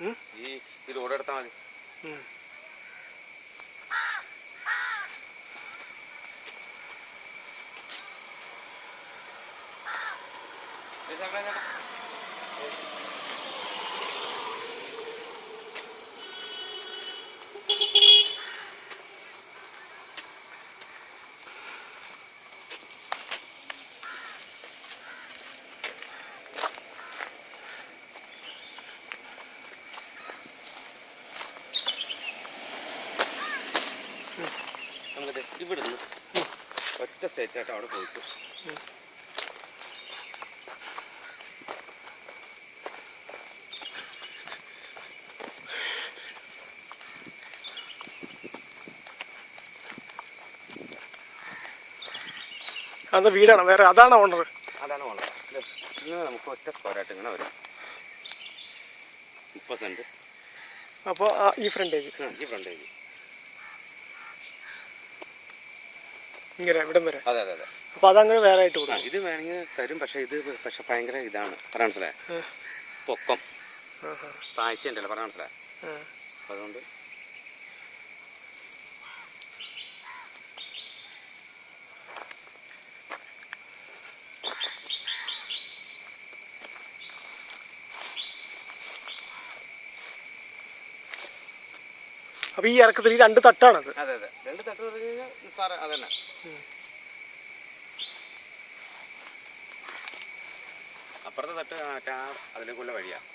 ഈ ലോഡ് എടുത്താൽ മതി. നമുക്കത് ഇവിടുന്ന് ഒറ്റ സ്റ്റേറ്റായിട്ട് അവിടെ പോയിട്ട് അത് വീടാണ് വേറെ, അതാണ് ഓണർ. അതാണ് ഓണർ. ഇങ്ങനെ നമുക്ക് ഒറ്റ സ്ക്വയറായിട്ട് ഇങ്ങനെ വരും 30 സെൻറ്റ്. അപ്പോൾ ഈ ഫ്രണ്ടേജ് ഇങ്ങനെ ഇവിടം വരെ. അതെ അതെ അതെ. അപ്പോൾ അതങ്ങനെ വേറെ ആയിട്ട് കൊടുക്കും. ഇത് വേണമെങ്കിൽ തരും, പക്ഷേ ഇത് ഭയങ്കര ഇതാണ്. പറയാൻ മനസ്സിലായ പൊക്കം താഴ്ച ഉണ്ടല്ലോ, പറയാൻ മനസ്സിലായ. അതുകൊണ്ട് അപ്പോൾ ഈ ഇറക്കത്തിൽ 2 തട്ടാണത്. അതെ അതെ, 2 തട്ട് പറഞ്ഞു കഴിഞ്ഞാൽ സാറ് അതന്നെ. അപ്പുറത്തെ തട്ട് അതിലേക്കുള്ള വഴിയാണ്.